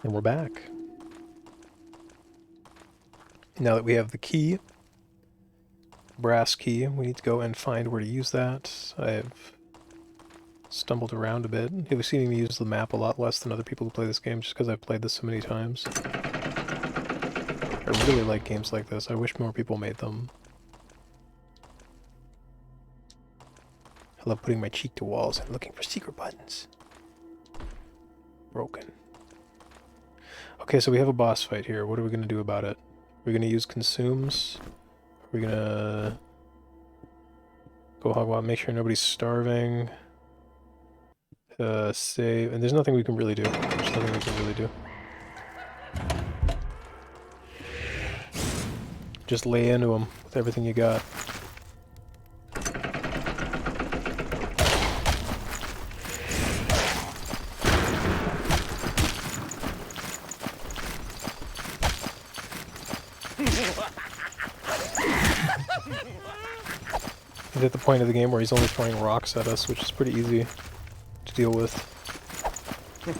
And we're back. Now that we have the key, brass key, we need to go and find where to use that. I've stumbled around a bit. You've seen me use the map a lot less than other people who play this game just because I've played this so many times. I really like games like this. I wish more people made them. I love putting my cheek to walls and looking for secret buttons. Broken. Okay, so we have a boss fight here. What are we going to do about it? We're going to use consumes. We're going to go hog wild, make sure nobody's starving. Save. And there's nothing we can really do. There's nothing we can really do. Just lay into them with everything you got. He's at the point of the game where he's only throwing rocks at us, which is pretty easy to deal with.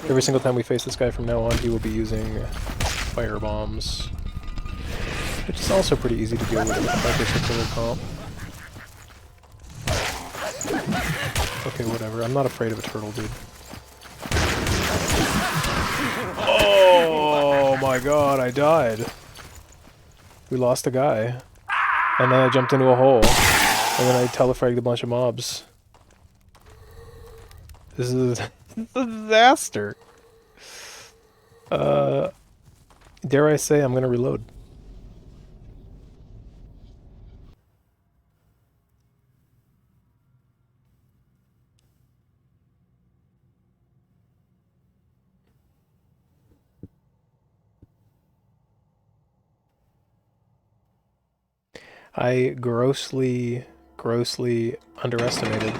Every single time we face this guy from now on, he will be using fire bombs, which is also pretty easy to deal with every single comp. Okay, whatever. I'm not afraid of a turtle, dude. Oh my god, I died. We lost a guy. And then I jumped into a hole. And then I telefragged a bunch of mobs. This is a disaster. Dare I say I'm gonna reload. I grossly underestimated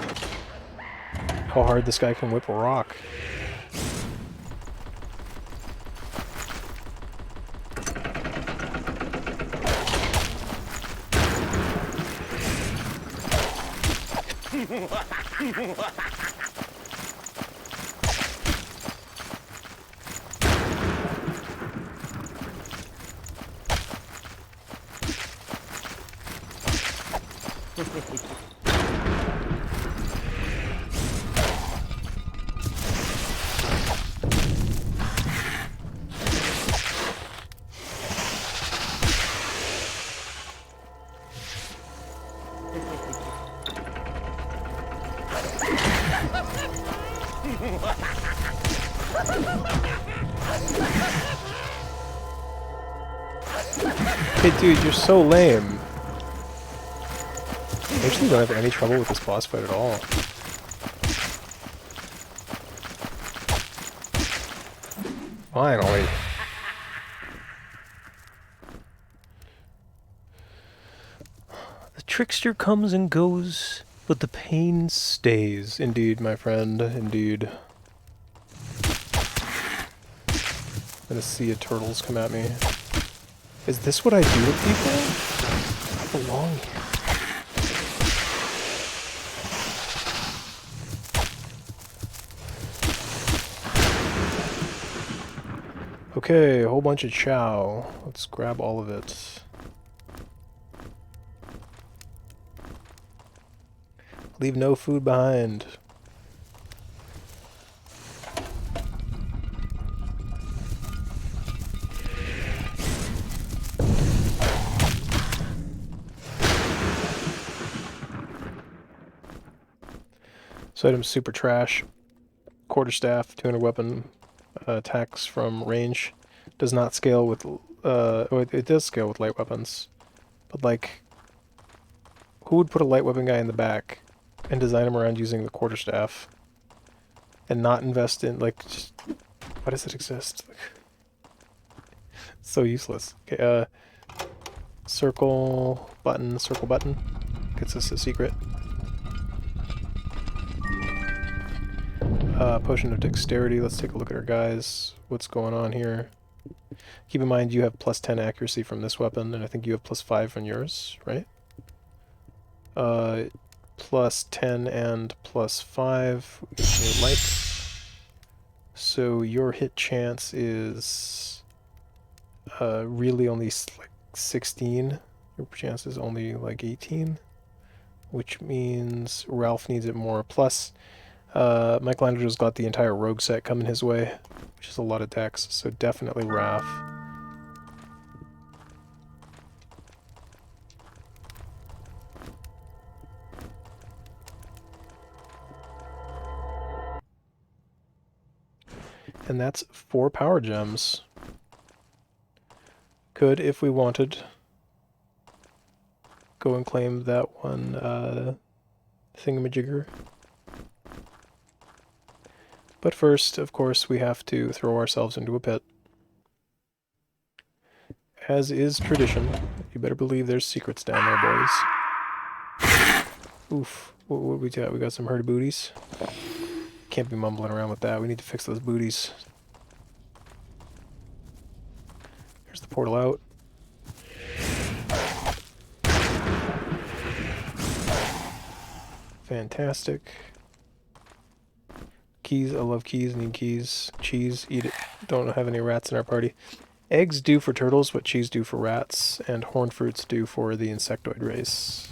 how hard this guy can whip a rock. Hey dude, you're so lame. I actually don't have any trouble with this boss fight at all. Finally. The trickster comes and goes, but the pain stays. Indeed, my friend, indeed. I'm gonna see a turtles come at me. Is this what I do with people? I belong here. Okay, a whole bunch of chow. Let's grab all of it. Leave no food behind. This item's super trash. Quarterstaff, 200 weapon, attacks from range. Does not scale with, it does scale with light weapons. But like, who would put a light weapon guy in the back and design him around using the quarterstaff? And not invest in, like, just, why does it exist? It's so useless. Okay, circle button, gets us a secret. Potion of dexterity, let's take a look at our guys. What's going on here? Keep in mind you have plus 10 accuracy from this weapon, and I think you have plus 5 on yours, right? Plus 10 and plus 5, light. So your hit chance is really only like 16. Your chance is only like 18, which means Ralph needs it more. Plus, Michelangelo's got the entire rogue set coming his way, which is a lot of decks, so definitely Ralph. And that's 4 power gems. Could, if we wanted, go and claim that one thingamajigger. But first, of course, we have to throw ourselves into a pit. As is tradition, you better believe there's secrets down there, boys. Oof, what we got? We got some herd booties. Can't be mumbling around with that. We need to fix those booties. There's the portal out. Fantastic. Keys, I love keys, need keys. Cheese, eat it. Don't have any rats in our party. Eggs do for turtles what cheese do for rats, and horn fruits do for the insectoid race.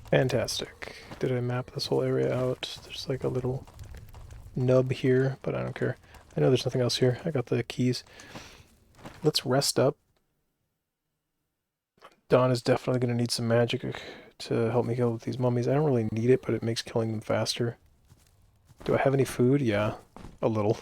Fantastic. Did I map this whole area out? There's like a little nub here, but I don't care. I know there's nothing else here. I got the keys. Let's rest up. Dawn is definitely going to need some magic to help me kill these mummies. I don't really need it, but it makes killing them faster. Do I have any food? Yeah, a little.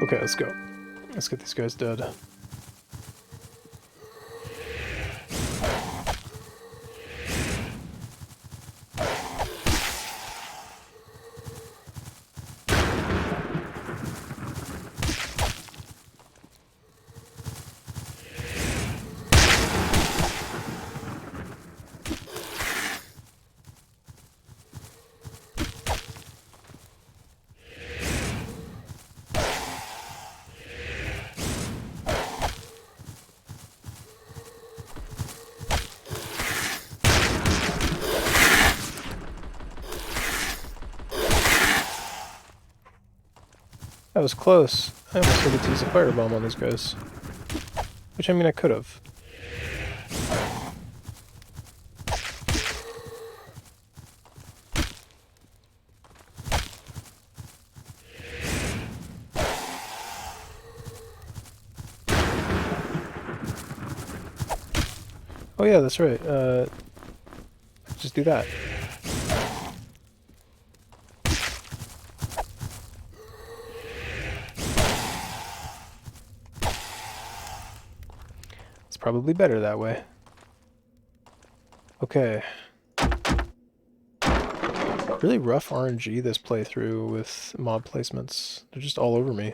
Okay, let's go. Let's get these guys dead. That was close. I almost needed to use a firebomb on these guys. Which, I mean, I could have. Oh yeah, that's right. Just do that. It's probably better that way. Okay. Really rough RNG this playthrough with mob placements. They're just all over me.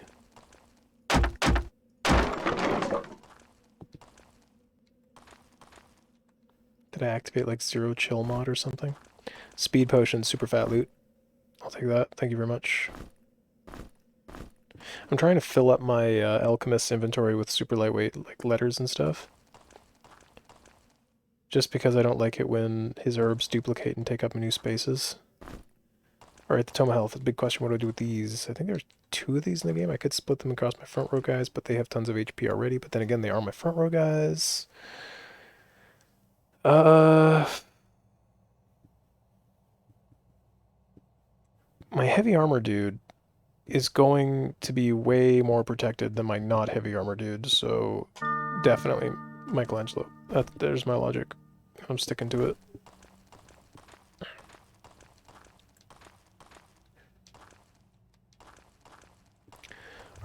Did I activate like Zero Chill mod or something? Speed potion, super fat loot. I'll take that. Thank you very much. I'm trying to fill up my alchemist's inventory with super lightweight like letters and stuff. Just because I don't like it when his herbs duplicate and take up new spaces. Alright, the Tome of Health. The big question, what do I do with these? I think there's 2 of these in the game. I could split them across my front row guys, but they have tons of HP already. But then again, they are my front row guys. My heavy armor dude is going to be way more protected than my not heavy armor dude, so definitely Michelangelo. There's my logic. I'm sticking to it.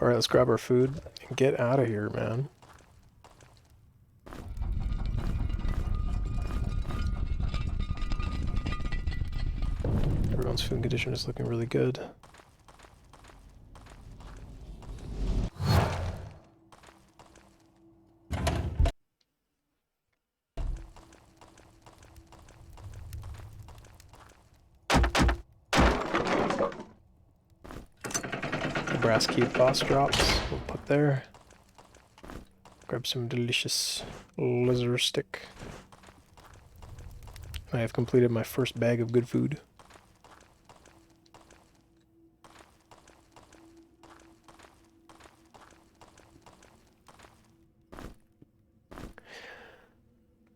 Alright, let's grab our food and get out of here, man. Everyone's food condition is looking really good. The brass key boss drops, we'll put there. Grab some delicious lizard stick. I have completed my first bag of good food.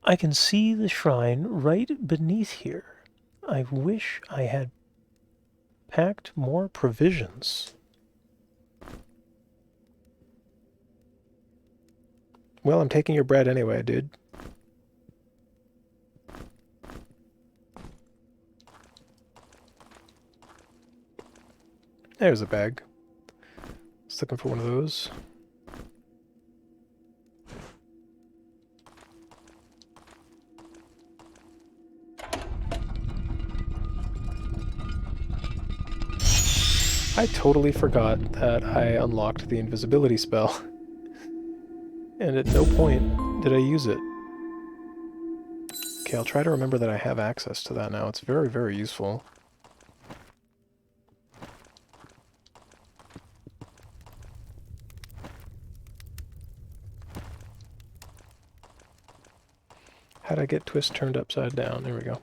I can see the shrine right beneath here. I wish I had packed more provisions. Well, I'm taking your bread anyway, dude. There's a bag. Just looking for one of those. I totally forgot that I unlocked the invisibility spell. And at no point did I use it. Okay, I'll try to remember that I have access to that now. It's very, very useful. How'd I get twist turned upside down? There we go.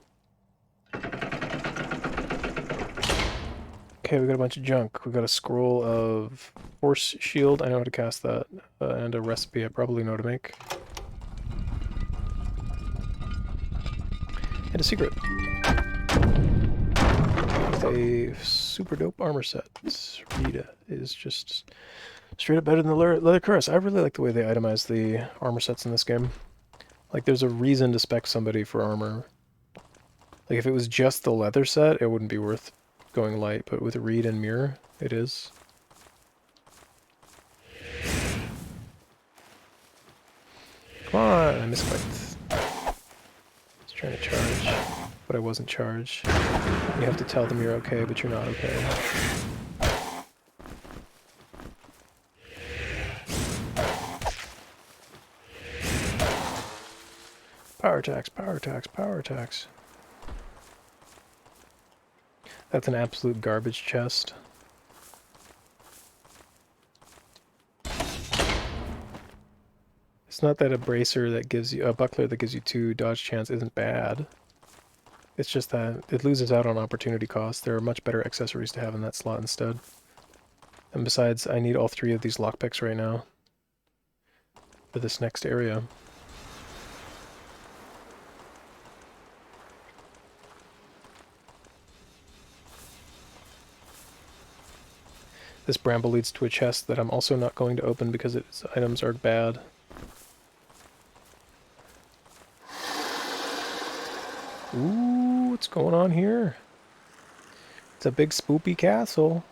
Okay, we got a bunch of junk. We got a scroll of force shield. I know how to cast that. And a recipe I probably know how to make. And a secret. With a super dope armor set. Rita is just straight up better than the leather cuirass. I really like the way they itemize the armor sets in this game. Like, there's a reason to spec somebody for armor. Like, if it was just the leather set, it wouldn't be worth going light, but with Reed and Mirror, it is. Come on, I misclicked. I was trying to charge, but I wasn't charged. You have to tell them you're okay, but you're not okay. Power attacks, power attacks, power attacks. That's an absolute garbage chest. It's not that a bracer that gives you, a buckler that gives you 2 dodge chance isn't bad. It's just that it loses out on opportunity cost. There are much better accessories to have in that slot instead. And besides, I need all 3 of these lockpicks right now for this next area. This bramble leads to a chest that I'm also not going to open because its items are bad. Ooh, what's going on here? It's a big spoopy castle.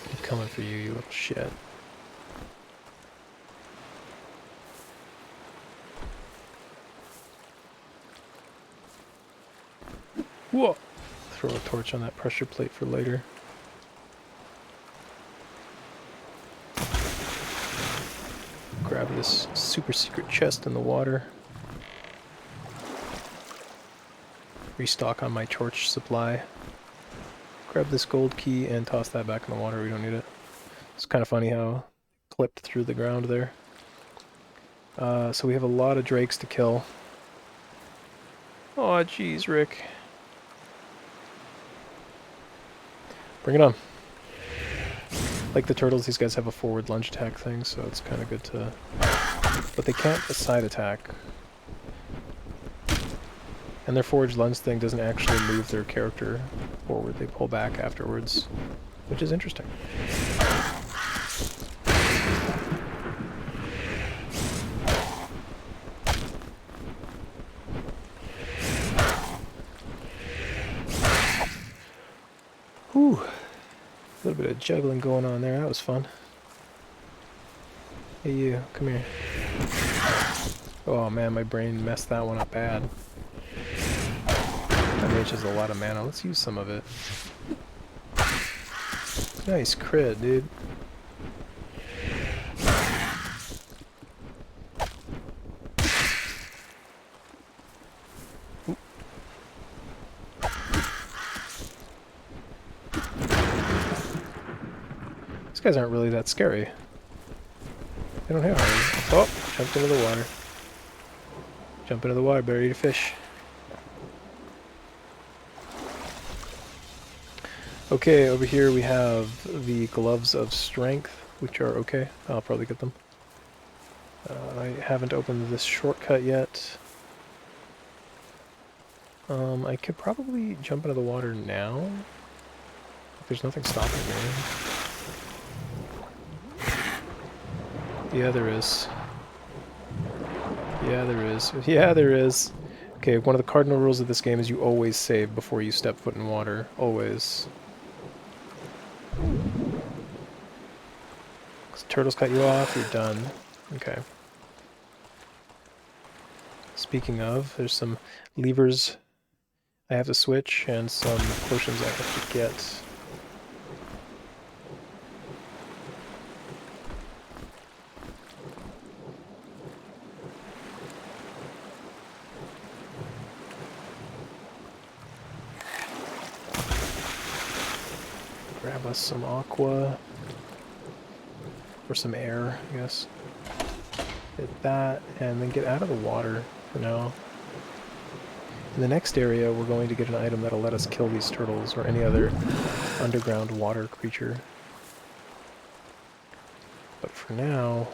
I'm coming for you, you little shit. Whoa! Throw a torch on that pressure plate for later. Grab this super secret chest in the water. Restock on my torch supply. Grab this gold key and toss that back in the water. We don't need it. It's kind of funny how it clipped through the ground there. So we have a lot of drakes to kill. Aw, jeez, Rick. Bring it on. Like the turtles, these guys have a forward lunge attack thing, so it's kind of good to... But they can't side attack. And their forward lunge thing doesn't actually move their character forward, they pull back afterwards, which is interesting. Whew. A little bit of juggling going on there, that was fun. Hey you, come here. Oh man, my brain messed that one up bad. That mage has a lot of mana. Let's use some of it. Nice crit, dude. These guys aren't really that scary. They don't have any. Oh, jumped into the water. Jump into the water, better eat a fish. Okay, over here we have the Gloves of Strength, which are okay. I'll probably get them. I haven't opened this shortcut yet. I could probably jump into the water now. There's nothing stopping me. Yeah, there is. Yeah, there is. Yeah, there is. Okay, one of the cardinal rules of this game is you always save before you step foot in water. Always. Turtles cut you off, you're done. Okay. Speaking of, there's some levers I have to switch and some potions I have to get. Grab us some aqua. Or some air, I guess. Hit that, and then get out of the water for now. In the next area, we're going to get an item that'll let us kill these turtles or any other underground water creature. But for now,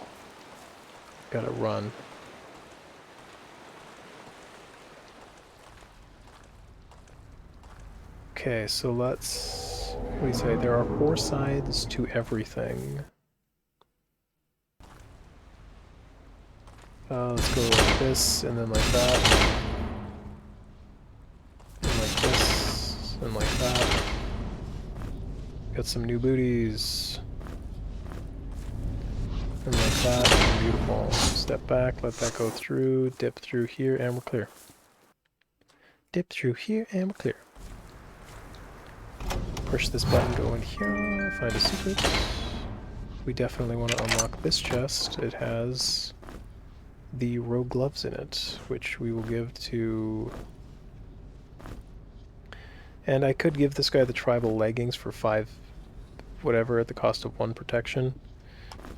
gotta run. Okay, so let's... What do you say? There are 4 sides to everything. Let's go like this, and then like that. And like this, and like that. Got some new booties. And like that. Beautiful. Step back, let that go through, dip through here, and we're clear. Dip through here, and we're clear. Push this button, go in here, find a secret. We definitely want to unlock this chest. It has the rogue gloves in it, which we will give to... And I could give this guy the tribal leggings for 5 whatever at the cost of 1 protection.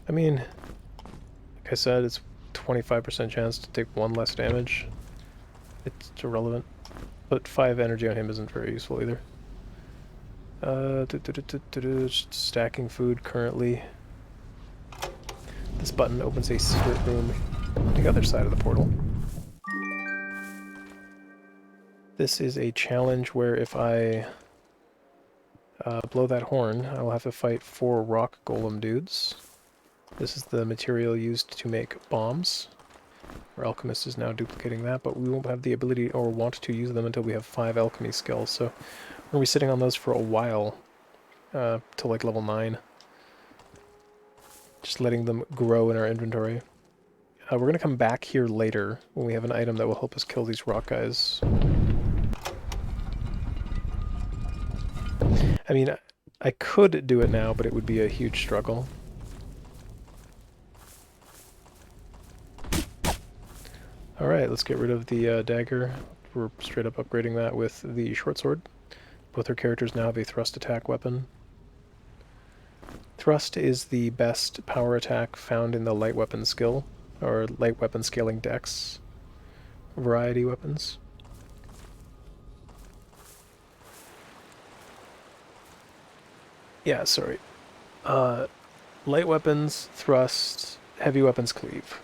I mean, like I said, it's 25% chance to take 1 less damage. It's irrelevant. But 5 energy on him isn't very useful either. Stacking food currently. This button opens a secret room on the other side of the portal. This is a challenge where if I blow that horn, I will have to fight 4 rock golem dudes. This is the material used to make bombs. Our alchemist is now duplicating that, but we won't have the ability or want to use them until we have 5 alchemy skills, so we're going to be sitting on those for a while, till like level 9. Just letting them grow in our inventory. We're going to come back here later when we have an item that will help us kill these rock guys. I mean, I could do it now, but it would be a huge struggle. Alright, let's get rid of the dagger. We're straight up upgrading that with the short sword. Both our characters now have a thrust attack weapon. Thrust is the best power attack found in the light weapon skill, or light weapon scaling dex variety weapons. Yeah, sorry. Light weapons, thrust, heavy weapons, cleave.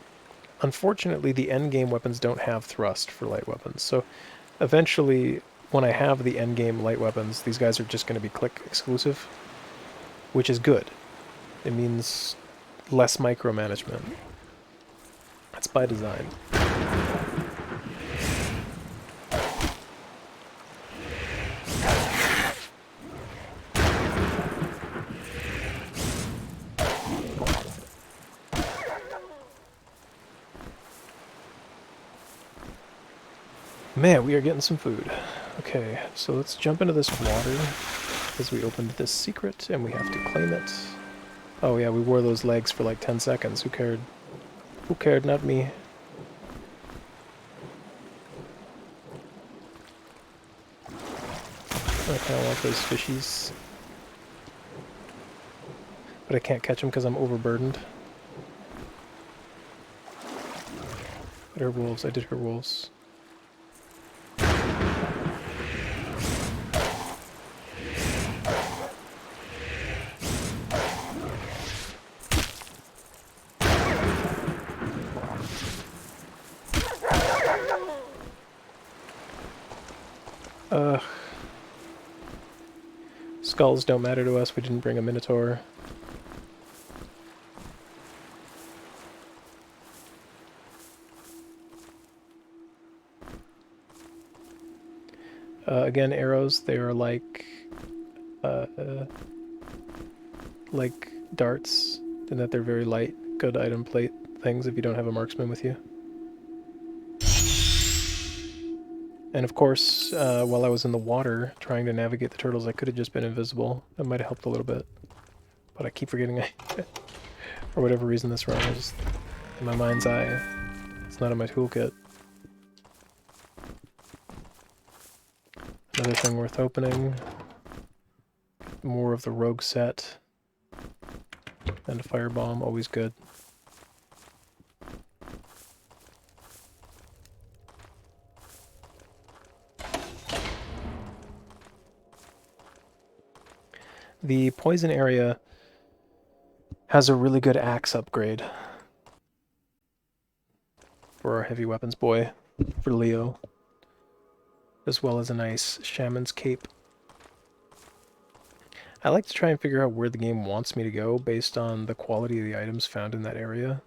Unfortunately, the endgame weapons don't have thrust for light weapons, so eventually, when I have the endgame light weapons, these guys are just going to be click exclusive, which is good. It means less micromanagement. That's by design. Man, we are getting some food. Okay, so let's jump into this water because we opened this secret and we have to claim it. Oh yeah, we wore those legs for like 10 seconds. Who cared? Who cared? Not me. I kind of want those fishies. But I can't catch them because I'm overburdened. I heard wolves. I did hear wolves. Skulls don't matter to us. We didn't bring a minotaur. Again, arrows, they are like darts, in that they're very light, good item plate things if you don't have a marksman with you. And of course, while I was in the water trying to navigate the turtles, I could have just been invisible. That might have helped a little bit. But I keep forgetting for whatever reason this run is in my mind's eye. It's not in my toolkit. Another thing worth opening. More of the rogue set. And a firebomb, always good. The poison area has a really good axe upgrade for our heavy weapons boy, for Leo, as well as a nice shaman's cape. I like to try and figure out where the game wants me to go based on the quality of the items found in that area.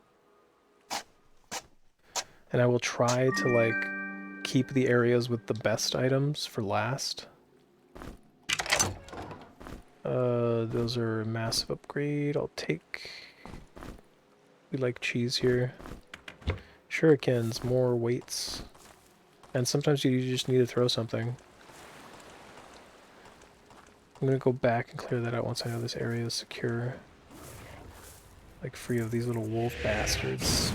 And I will try to, like, keep the areas with the best items for last. Those are a massive upgrade. I'll take... We like cheese here. Shurikens, more weights. And sometimes you just need to throw something. I'm gonna go back and clear that out once I know this area is secure. Like, free of these little wolf bastards.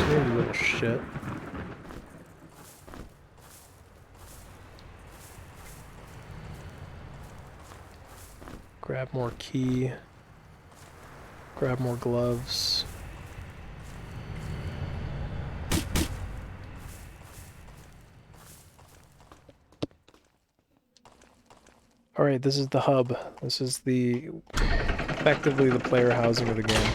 You little shit. Grab more key. Grab more gloves. Alright, this is the hub. This is the effectively the player housing of the game.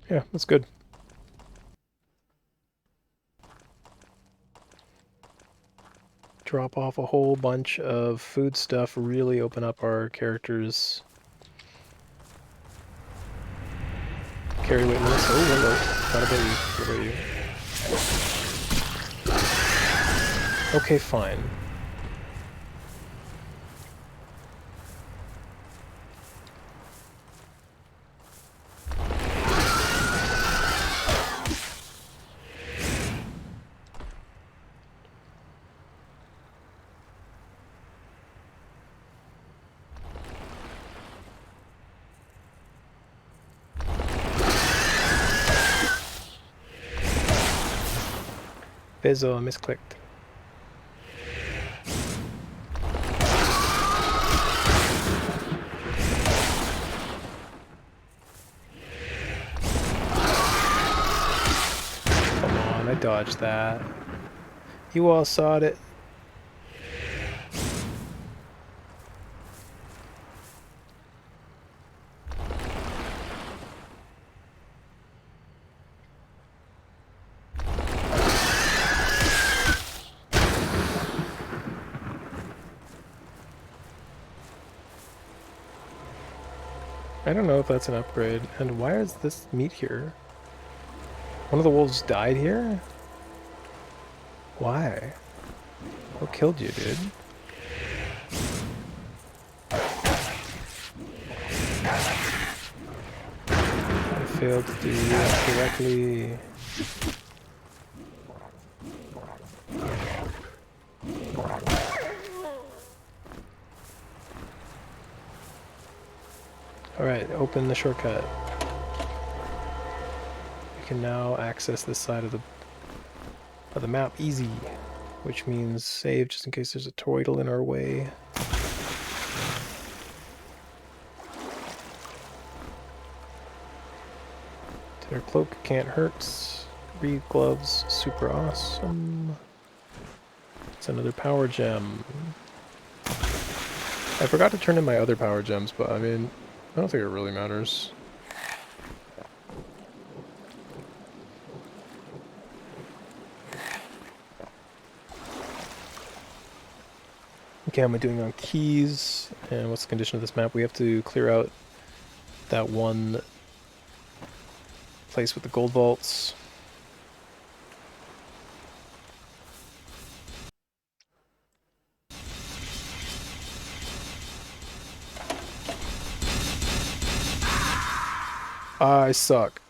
Yeah, that's good. Drop off a whole bunch of food stuff, really open up our characters. Carry weight list. Oh, hello. Not about you. What about you? Okay, fine. Bezo, I misclicked. Come on, I dodged that. You all saw it. I don't know if that's an upgrade. And why is this meat here? One of the wolves died here? Why? What killed you, dude? I failed to do that correctly. Alright, open the shortcut. We can now access this side of the map easy, which means save just in case there's a turtle in our way. Their cloak can't hurt. Reed gloves, super awesome. It's another power gem. I forgot to turn in my other power gems, but I mean, I don't think it really matters. Okay, how am I doing on keys? And what's the condition of this map? We have to clear out that one place with the gold vaults. I suck.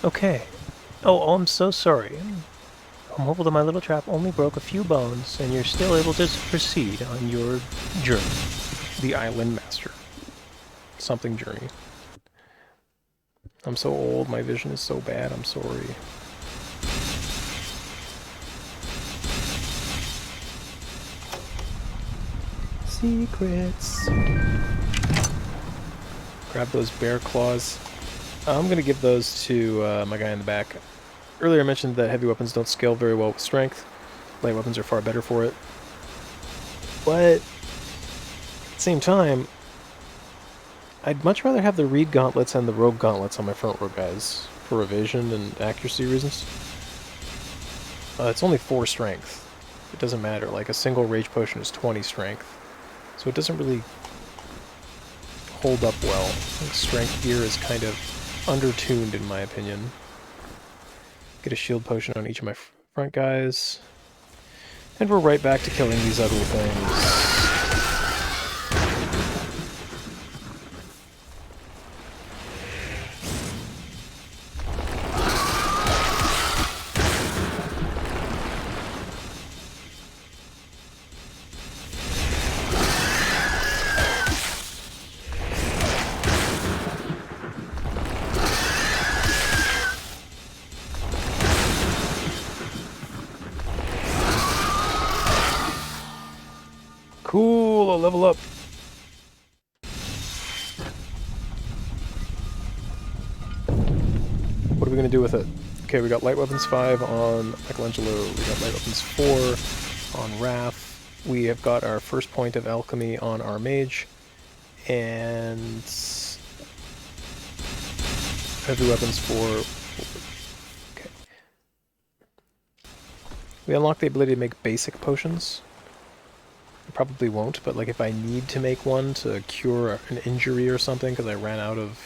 Okay. Oh, I'm so sorry. A mobile to my little trap only broke a few bones, and you're still able to proceed on your journey. The Island Master. Something journey. I'm so old, my vision is so bad, I'm sorry. Secrets. Grab those bear claws. I'm going to give those to my guy in the back. Earlier I mentioned that heavy weapons don't scale very well with strength. Light weapons are far better for it. But at the same time, I'd much rather have the Reed gauntlets and the Rogue gauntlets on my front row guys for evasion and accuracy reasons. It's only 4 strength. It doesn't matter. Like, a single rage potion is 20 strength. So it doesn't really hold up well. Strength gear is kind of undertuned in my opinion. Get a shield potion on each of my front guys. And we're right back to killing these ugly things. Cool, I'll level up. What are we going to do with it? Okay, we got light weapons 5 on Michelangelo. We got light weapons 4 on Wrath. We have got our first point of alchemy on our mage. And heavy weapons 4. Okay. We unlock the ability to make basic potions. I probably won't, but like if I need to make one to cure an injury or something because I ran out of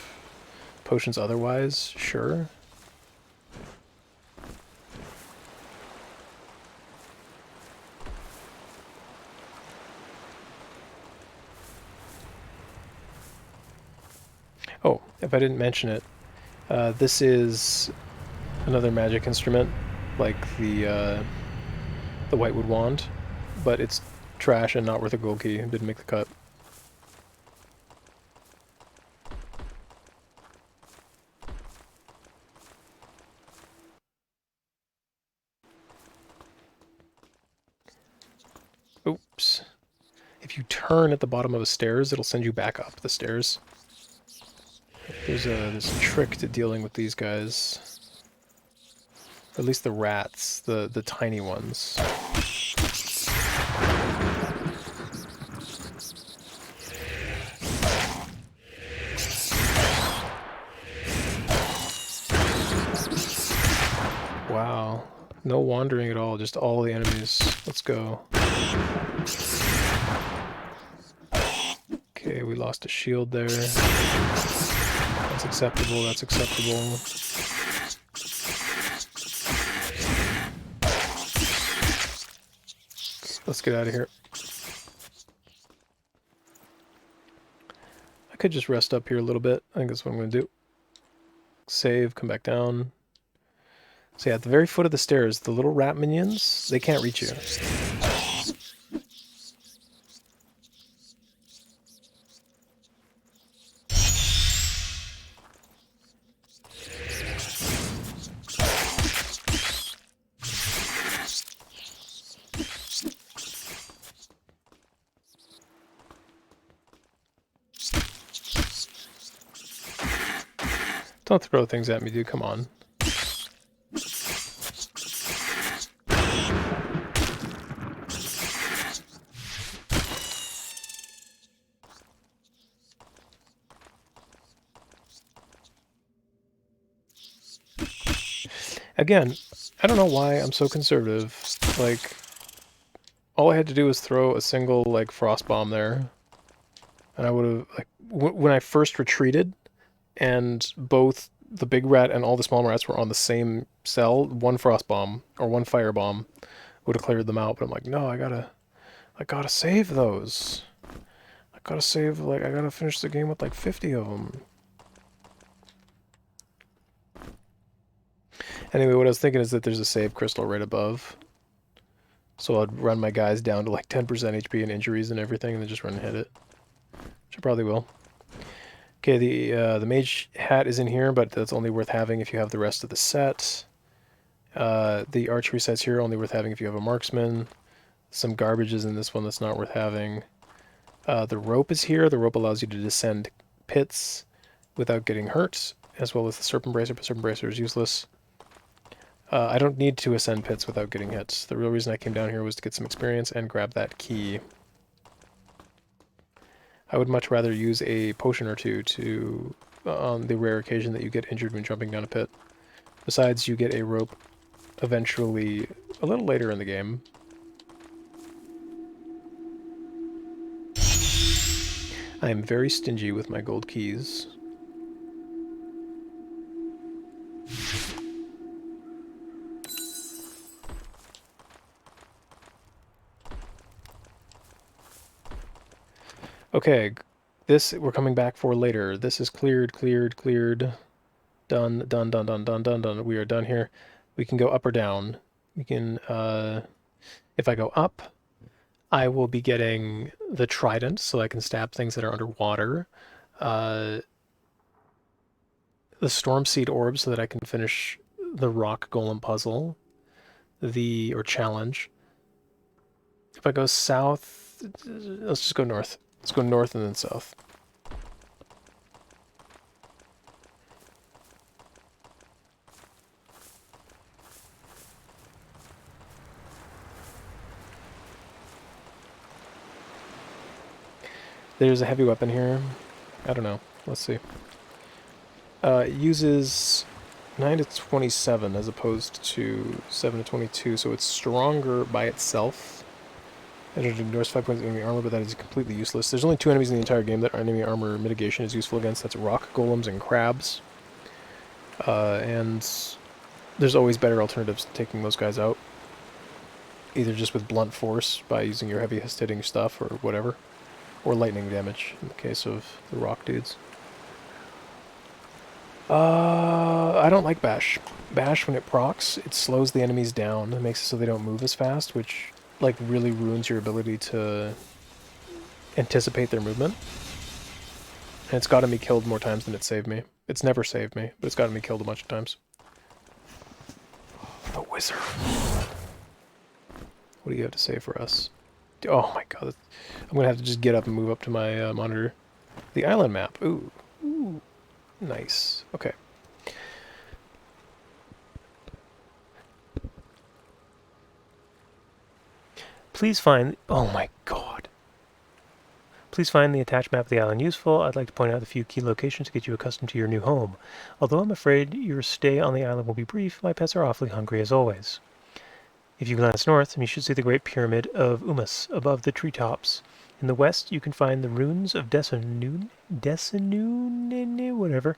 potions otherwise, sure. Oh, if I didn't mention it, this is another magic instrument, like the Whitewood Wand, but it's trash and not worth a gold key. It didn't make the cut. Oops. If you turn at the bottom of the stairs, it'll send you back up the stairs. There's a trick to dealing with these guys. Or at least the rats, the tiny ones. Wow. No wandering at all, just all the enemies. Let's go. Okay, we lost a shield there. That's acceptable, that's acceptable. Let's get out of here. I could just rest up here a little bit. I think that's what I'm going to do. Save, come back down. So yeah, at the very foot of the stairs, the little rat minions, they can't reach you. Don't throw things at me, dude. Come on. Again, I don't know why I'm so conservative. Like, all I had to do was throw a single, like, frost bomb there. And I would have, like, when I first retreated, and both the big rat and all the small rats were on the same cell, one frost bomb, or one fire bomb, would have cleared them out. But I'm like, no, I gotta save those. I gotta save, like, I gotta finish the game with, like, 50 of them. Anyway, what I was thinking is that there's a save crystal right above. So I'd run my guys down to like 10% HP and injuries and everything, and then just run and hit it. Which I probably will. Okay, the mage hat is in here, but that's only worth having if you have the rest of the set. The archery set's here, only worth having if you have a marksman. Some garbage is in this one that's not worth having. The rope is here. The rope allows you to descend pits without getting hurt, as well as the serpent bracer, but serpent bracer is useless. I don't need to ascend pits without getting hit. The real reason I came down here was to get some experience and grab that key. I would much rather use a potion or two to, on the rare occasion that you get injured when jumping down a pit. Besides, you get a rope eventually a little later in the game. I am very stingy with my gold keys. Okay, this we're coming back for later. This is cleared, cleared, cleared. Done, done, done, done, done, done, done. We are done here. We can go up or down. We can, if I go up, I will be getting the trident, so I can stab things that are underwater. The storm seed orb, so that I can finish the rock golem puzzle. Or challenge. If I go south, let's just go north. Let's go north and then south. There's a heavy weapon here. I don't know. Let's see. It uses 9 to 27 as opposed to 7 to 22, so it's stronger by itself. And it ignores 5 points of enemy armor, but that is completely useless. There's only 2 enemies in the entire game that enemy armor mitigation is useful against. That's rock golems and crabs. And there's always better alternatives to taking those guys out. Either just with blunt force by using your heaviest hitting stuff or whatever. Or lightning damage in the case of the rock dudes. I don't like Bash. Bash, when it procs, it slows the enemies down. It makes it so they don't move as fast, which like really ruins your ability to anticipate their movement. And it's gotten me killed more times than it saved me. It's never saved me, but it's gotten me killed a bunch of times. The wizard. What do you have to say for us? Oh my god. I'm gonna have to just get up and move up to my monitor. The island map. Ooh. Ooh. Nice. Okay. Please find... Oh my god. Please find the attached map of the island useful. I'd like to point out a few key locations to get you accustomed to your new home. Although I'm afraid your stay on the island will be brief, my pets are awfully hungry as always. If you glance north, you should see the Great Pyramid of Umas above the treetops. In the west, you can find the ruins of Desanoon, whatever.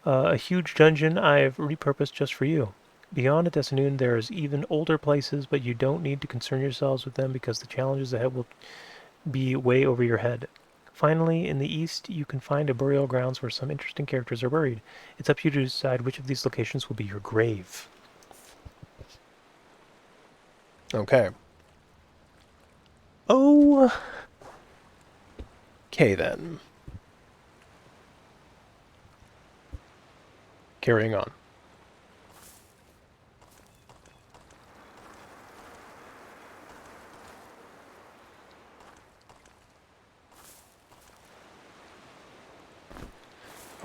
A huge dungeon I've repurposed just for you. Beyond Desanoon, there's even older places, but you don't need to concern yourselves with them because the challenges ahead will be way over your head. Finally, in the east, you can find a burial grounds where some interesting characters are buried. It's up to you to decide which of these locations will be your grave. Okay. Oh. Okay, then. Carrying on.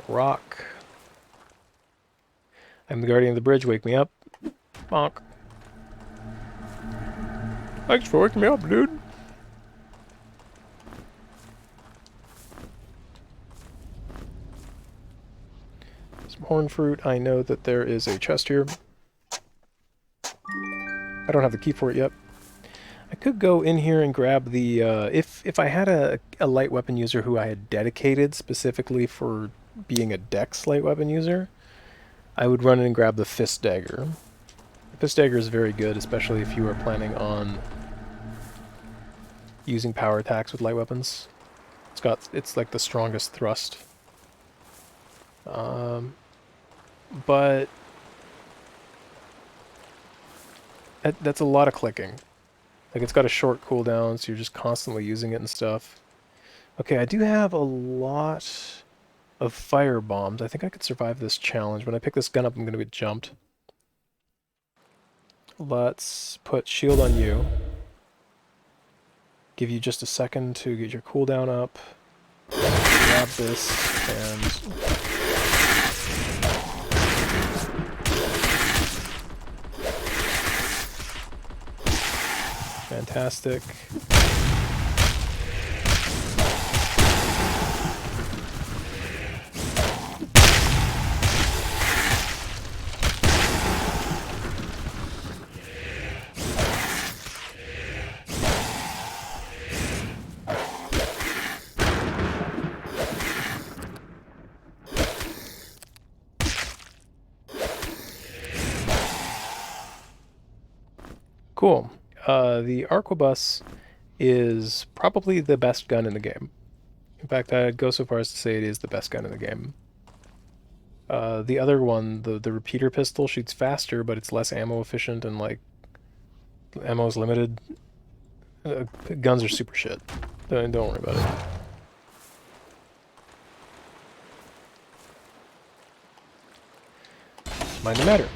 A rock. I'm the guardian of the bridge. Wake me up. Bonk. Thanks for waking me up, dude. Some horn fruit. I know that there is a chest here. I don't have the key for it yet. I could go in here and grab the... if I had a light weapon user who I had dedicated specifically for being a dex light weapon user, I would run in and grab the fist dagger. The fist dagger is very good, especially if you are planning on using power attacks with light weapons. It's like the strongest thrust. But that's a lot of clicking. Like, it's got a short cooldown, so you're just constantly using it and stuff. Okay, I do have a lot of fire bombs. I think I could survive this challenge. When I pick this gun up, I'm going to get jumped. Let's put shield on you. Give you just a second to get your cooldown up. Grab this and... Fantastic. Cool. The arquebus is probably the best gun in the game. In fact, I'd go so far as to say it is the best gun in the game. The other one, the repeater pistol, shoots faster, but it's less ammo efficient and, like, ammo is limited. Guns are super shit. Don't worry about it. Mind the matter.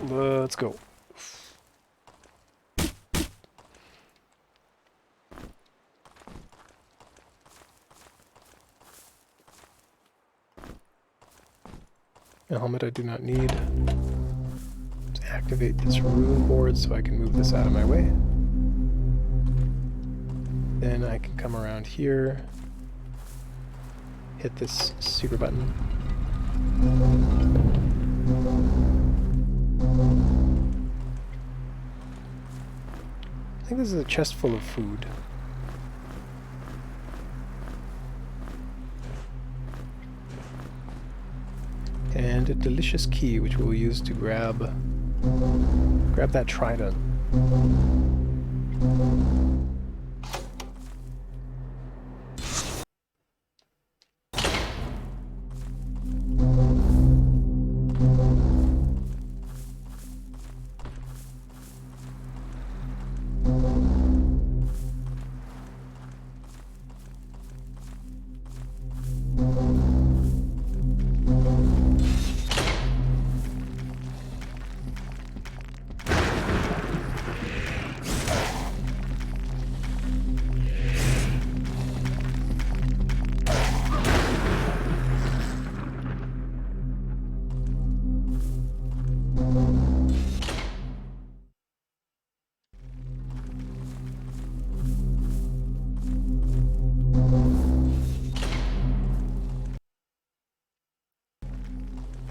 Let's go. A helmet I do not need. Let's activate this rune board so I can move this out of my way. Then I can come around here, hit this super button. I think this is a chest full of food. And a delicious key, which we will use to grab that trident.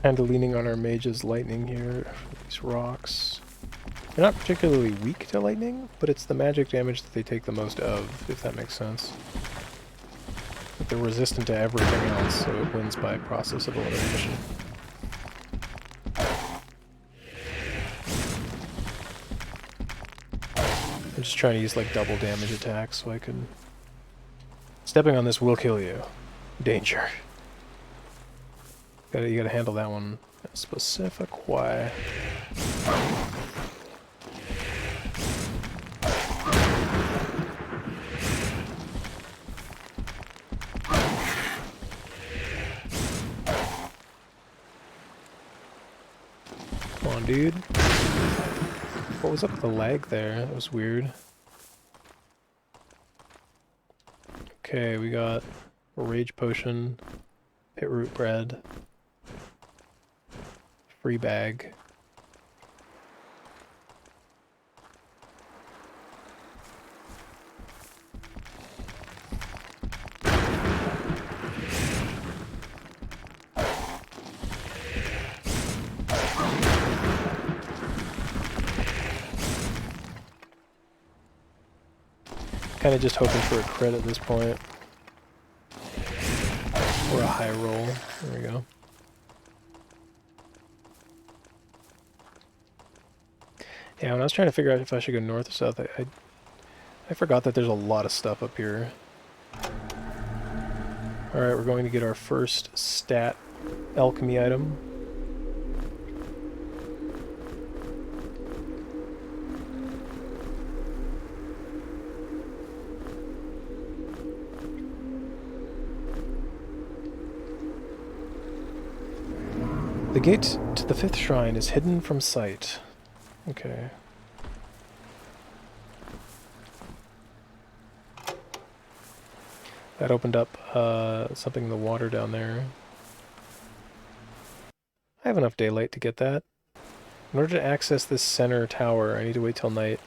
Kind of leaning on our mage's lightning here for these rocks. They're not particularly weak to lightning, but it's the magic damage that they take the most of, if that makes sense. But they're resistant to everything else, so it wins by process of elimination. I'm just trying to use like double damage attacks so I can... Stepping on this will kill you. Danger. You gotta handle that one in a specific way. Come on, dude. What was up with the lag there? That was weird. Okay, we got a rage potion, pit root bread, free bag. Kind of just hoping for a crit at this point. Or a high roll. There we go. Yeah, when I was trying to figure out if I should go north or south, I forgot that there's a lot of stuff up here. Alright, we're going to get our first stat alchemy item. The gate to the 5th shrine is hidden from sight. Okay. That opened up something in the water down there. I have enough daylight to get that. In order to access this center tower, I need to wait till night.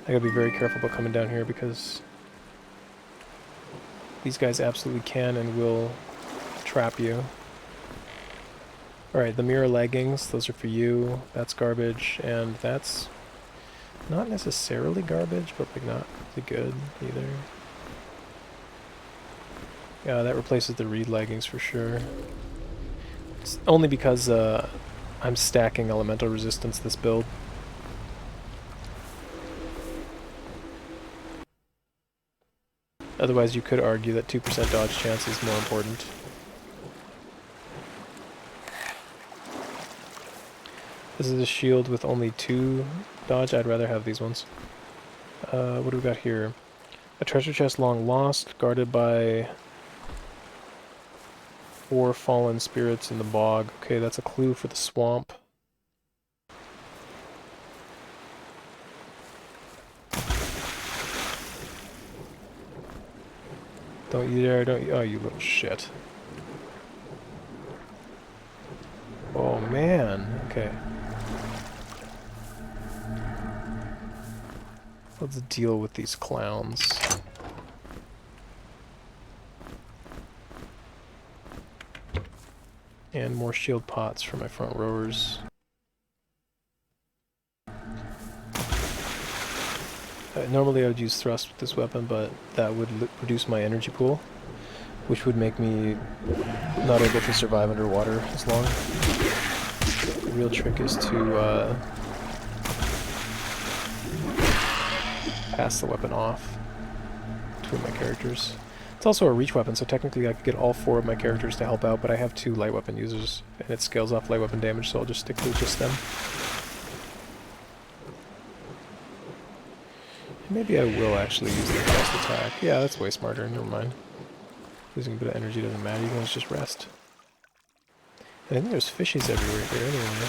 I gotta be very careful about coming down here because these guys absolutely can and will trap you. Alright, the mirror leggings, those are for you. That's garbage, and that's not necessarily garbage, but like not really good either. Yeah, that replaces the reed leggings for sure. It's only because I'm stacking elemental resistance this build. Otherwise you could argue that 2% dodge chance is more important. This is a shield with only 2 dodge. I'd rather have these ones. What do we got here? A treasure chest long lost, guarded by 4 fallen spirits in the bog. Okay, that's a clue for the swamp. Don't you dare, don't you? Oh, you little shit. Oh, man. Okay. Let's deal with these clowns. And more shield pots for my front rowers. Normally I would use thrust with this weapon, but that would reduce my energy pool. which would make me not able to survive underwater as long. The real trick is to pass the weapon off between my characters. It's also a reach weapon, so technically I could get all 4 of my characters to help out, but I have 2 light weapon users, and it scales off light weapon damage, so I'll just stick to just them. Maybe I will actually use the fast attack. Yeah, that's way smarter, never mind. Losing a bit of energy doesn't matter, you can always just rest. And I think there's fishies everywhere here anyway.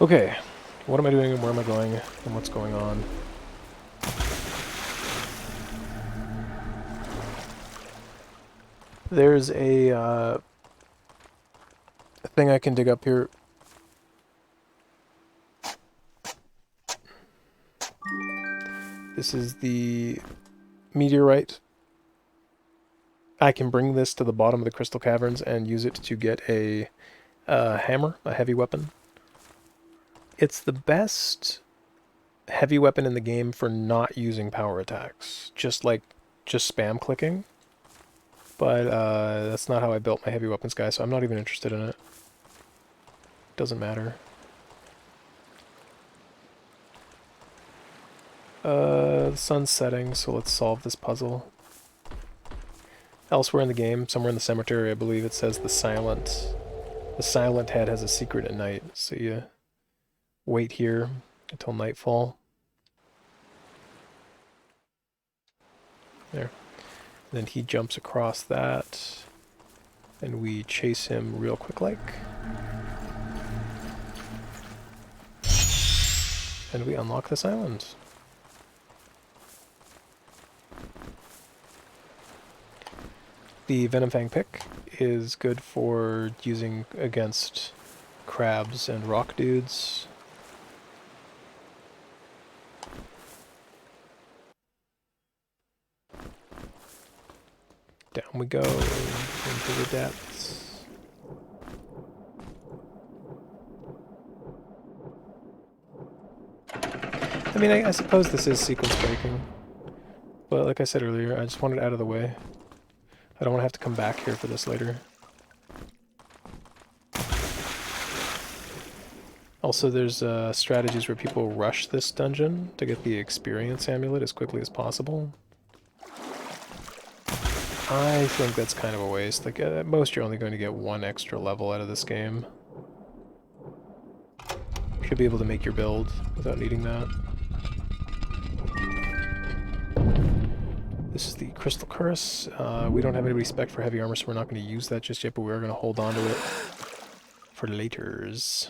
Okay, what am I doing and where am I going and what's going on? There's a thing I can dig up here. This is the meteorite. I can bring this to the bottom of the crystal caverns and use it to get a hammer, a heavy weapon. It's the best heavy weapon in the game for not using power attacks. Just spam clicking. But that's not how I built my heavy weapons guy, so I'm not even interested in it. Doesn't matter. The sun's setting, so let's solve this puzzle. Elsewhere in the game, somewhere in the cemetery, I believe it says the silent head has a secret at night, so you wait here until nightfall. There. And then he jumps across that, and we chase him real quick like. And we unlock this island. The Venom Fang pick is good for using against crabs and rock dudes. Down we go into the depths. I mean, I suppose this is sequence breaking. But like I said earlier, I just want it out of the way. I don't want to have to come back here for this later. Also, there's strategies where people rush this dungeon to get the experience amulet as quickly as possible. I think that's kind of a waste. Like, at most you're only going to get 1 extra level out of this game. You should be able to make your build without needing that. This is the Crystal Curse. We don't have any spec for heavy armor, so we're not going to use that just yet, but we're going to hold on to it for laters.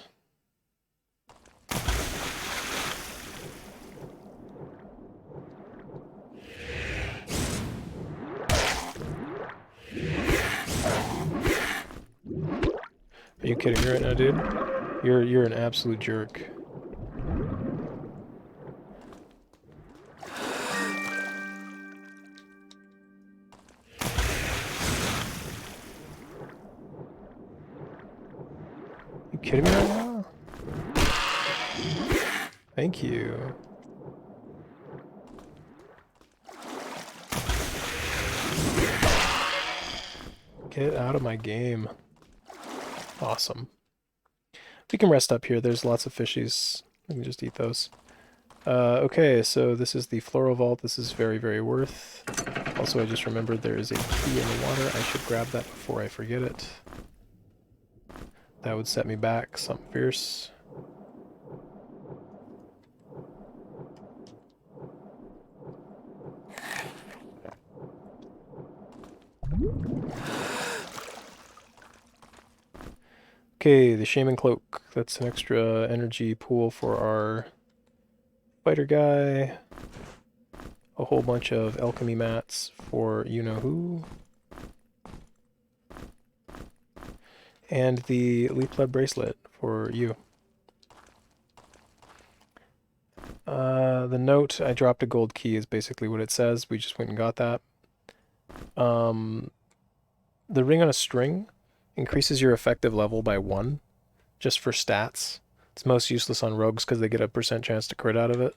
Are you kidding me right now, dude? You're an absolute jerk. You kidding me right now? Thank you. Get out of my game. Awesome. We can rest up here. There's lots of fishies. We can just eat those. Okay, so this is the Floral Vault. This is very, very worth. Also, I just remembered there is a key in the water. I should grab that before I forget it. That would set me back something fierce. Okay, the Shaman Cloak. That's an extra energy pool for our fighter guy. A whole bunch of alchemy mats for you-know-who. And the Elite Blood Bracelet for you. The note, I dropped a gold key is basically what it says. We just went and got that. The ring on a string increases your effective level by 1, just for stats. It's most useless on rogues because they get a % chance to crit out of it.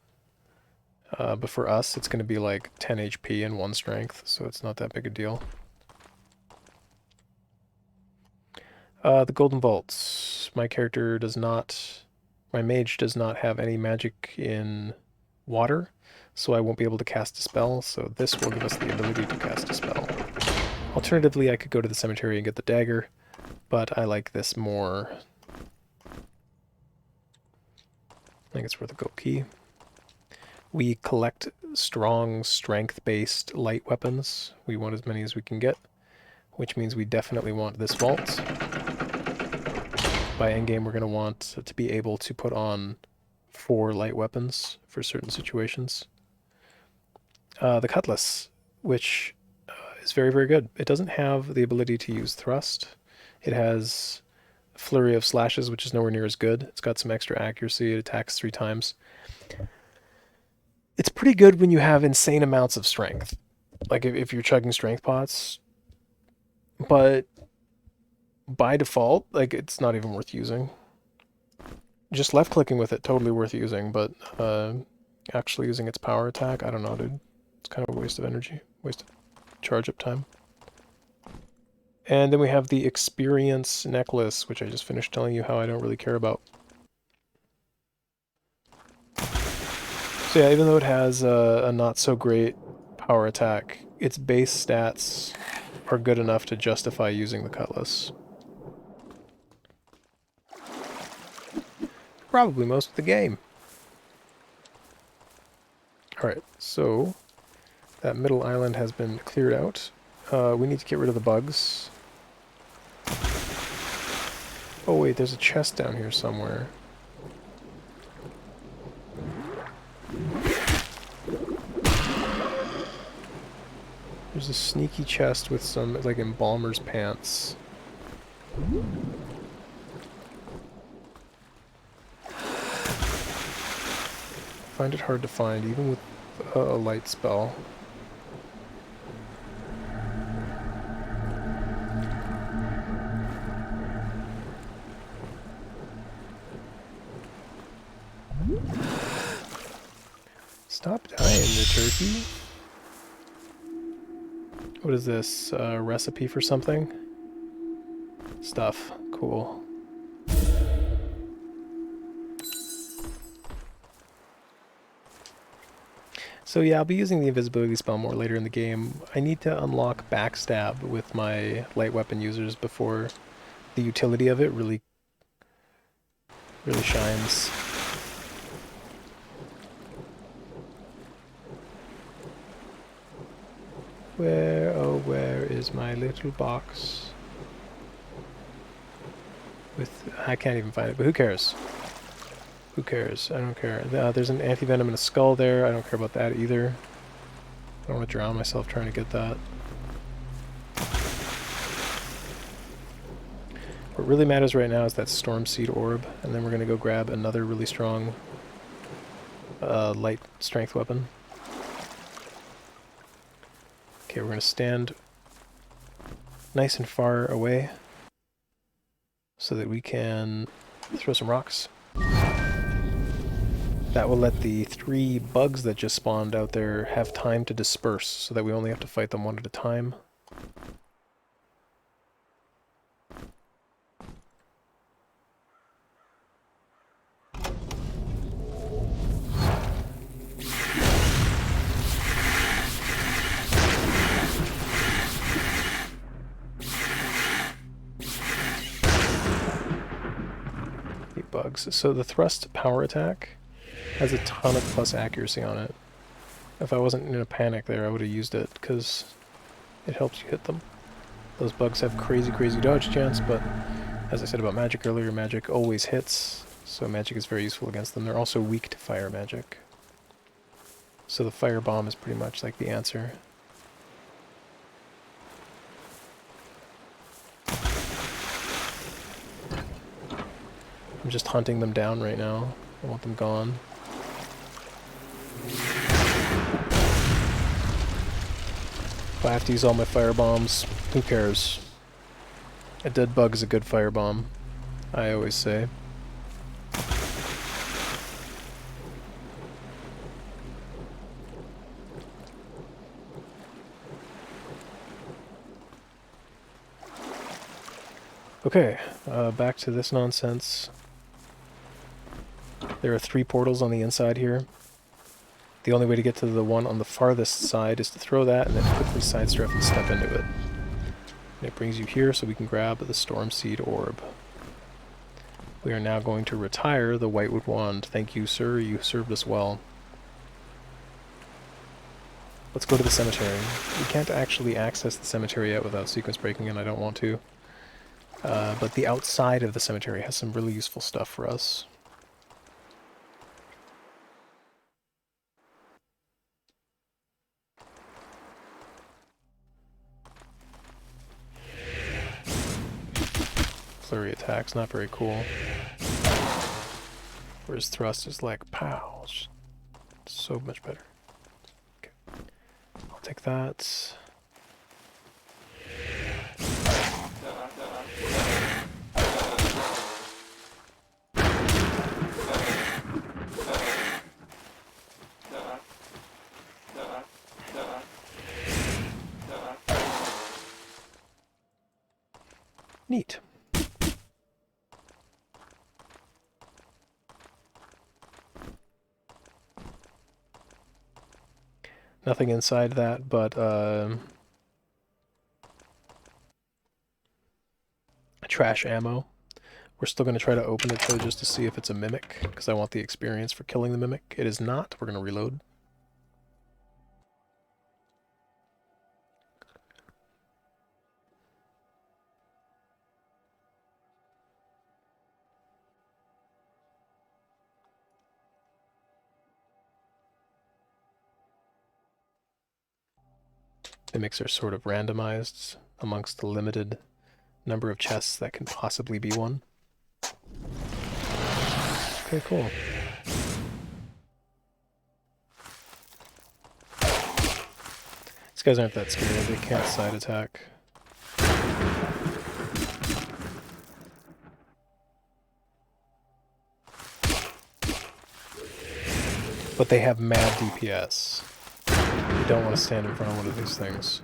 But for us, it's going to be like 10 HP and 1 strength, so it's not that big a deal. The golden bolts. My character does not... My mage does not have any magic in water, so I won't be able to cast a spell, so this will give us the ability to cast a spell. Alternatively, I could go to the cemetery and get the dagger, but I like this more. I think it's worth a gold key. We collect strong, strength-based light weapons. We want as many as we can get, which means we definitely want this vault. By endgame, we're going to want to be able to put on 4 light weapons for certain situations. The cutlass, which is very, very good. It doesn't have the ability to use thrust. It has a flurry of slashes, which is nowhere near as good. It's got some extra accuracy. It attacks 3 times. It's pretty good when you have insane amounts of strength. Like if you're chugging strength pots. But by default, like, it's not even worth using. Just left-clicking with it, totally worth using, but actually using its power attack, I don't know, dude. It's kind of a waste of energy, waste of charge-up time. And then we have the experience necklace, which I just finished telling you how I don't really care about. So yeah, even though it has a not-so-great power attack, its base stats are good enough to justify using the cutlass. Probably most of the game. Alright, so that middle island has been cleared out. We need to get rid of the bugs. Oh wait, there's a chest down here somewhere. There's a sneaky chest with some, like, embalmer's pants. I find it hard to find, even with a light spell. Stop dying, the turkey. What is this? Recipe for something? Stuff. Cool. So yeah, I'll be using the invisibility spell more later in the game. I need to unlock backstab with my light weapon users before the utility of it really shines. Where, oh where is my little box? I can't even find it, but who cares? Who cares? I don't care. There's an anti-venom and a skull there. I don't care about that either. I don't want to drown myself trying to get that. What really matters right now is that Storm Seed Orb, and then we're going to go grab another really strong light strength weapon. Okay, we're going to stand nice and far away so that we can throw some rocks. That will let the 3 bugs that just spawned out there have time to disperse, so that we only have to fight them one at a time. Bugs. So the thrust power attack has a ton of plus accuracy on it. If I wasn't in a panic there, I would have used it, because it helps you hit them. Those bugs have crazy, crazy dodge chance, but as I said about magic earlier, magic always hits, so magic is very useful against them. They're also weak to fire magic. So the fire bomb is pretty much like the answer. I'm just hunting them down right now. I want them gone. If I have to use all my fire bombs, who cares? A dead bug is a good fire bomb, I always say. Okay, back to this nonsense. There are 3 portals on the inside here. The only way to get to the one on the farthest side is to throw that and then quickly sidestep and step into it. And it brings you here so we can grab the Storm Seed Orb. We are now going to retire the Whitewood Wand. Thank you, sir. You served us well. Let's go to the cemetery. We can't actually access the cemetery yet without sequence breaking, and I don't want to. But the outside of the cemetery has some really useful stuff for us. Flurry attacks, not very cool. Whereas thrust is like, pow. It's so much better. Okay. I'll take that. Neat. Nothing inside that, but trash ammo. We're still going to try to open it though, just to see if it's a mimic, because I want the experience for killing the mimic. It is not. We're going to reload. Mimics are sort of randomized amongst the limited number of chests that can possibly be one. Okay, cool. These guys aren't that scary. They can't side attack. But they have mad DPS. You don't want to stand in front of one of these things.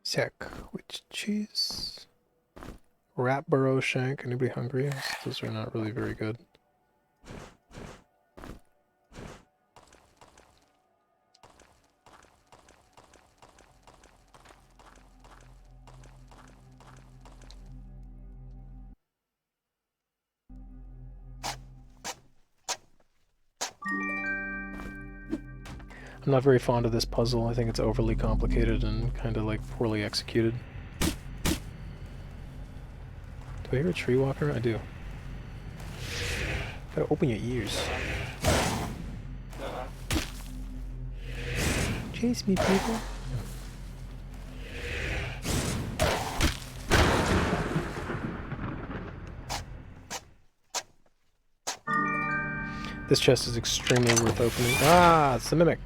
Sick. Which cheese? Rat burrow shank. Anybody hungry? Those are not really very good. I'm not very fond of this puzzle. I think it's overly complicated and kind of like poorly executed. Do I hear a tree walker? I do. Gotta open your ears. Chase me, people. This chest is extremely worth opening. Ah, it's the mimic.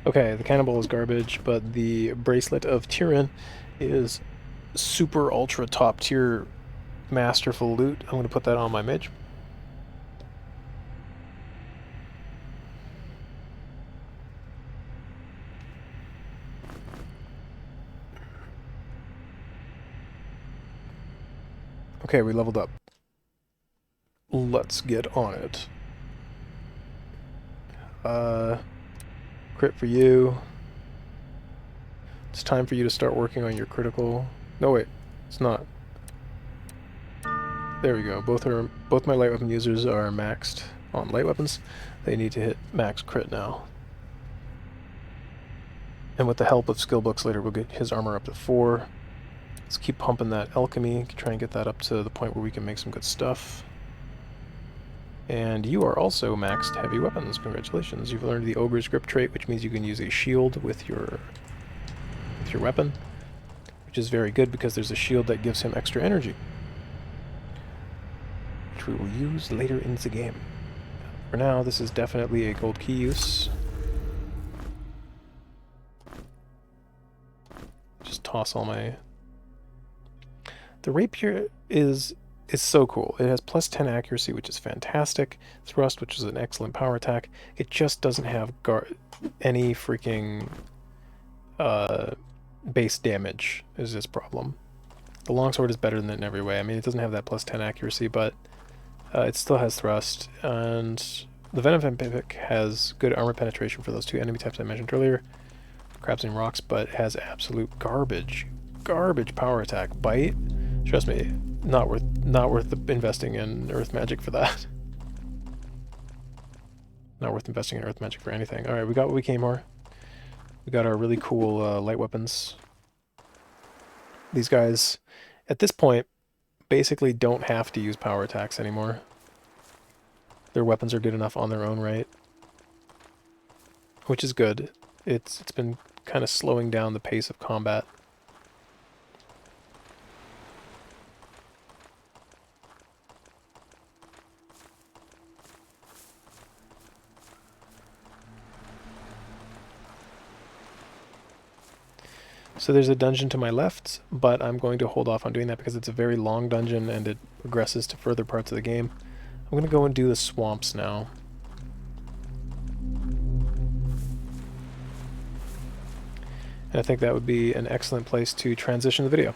Okay, the cannibal is garbage, but the bracelet of Tyrion is super ultra top tier masterful loot. I'm going to put that on my mage. Okay, we leveled up. Let's get on it. Crit for you. It's time for you to start working on your critical. No, wait, it's not. There we go. Both my light weapon users are maxed on light weapons. They need to hit max crit now. And with the help of skill books later, we'll get his armor up to 4. Let's keep pumping that alchemy, try and get that up to the point where we can make some good stuff. And you are also maxed heavy weapons. Congratulations. You've learned the Ogre's Grip trait, which means you can use a shield with your weapon, which is very good because there's a shield that gives him extra energy, which we will use later in the game. For now, this is definitely a gold key use. Just toss all my... The rapier is so cool. It has plus 10 accuracy, which is fantastic. Thrust, which is an excellent power attack. It just doesn't have any freaking base damage is this problem. The longsword is better than it in every way. I mean, it doesn't have that plus 10 accuracy, but it still has thrust. And the Venom Pick has good armor penetration for those two enemy types I mentioned earlier, crabs and rocks, but it has absolute garbage power attack. Bite, trust me, not worth investing in earth magic for that. Not worth investing in earth magic for anything. All right, we got what we came for. We got our really cool light weapons. These guys, at this point, basically don't have to use power attacks anymore. Their weapons are good enough on their own right, which is good. It's been kind of slowing down the pace of combat. So there's a dungeon to my left, but I'm going to hold off on doing that because it's a very long dungeon and it progresses to further parts of the game. I'm going to go and do the swamps now. And I think that would be an excellent place to transition the video.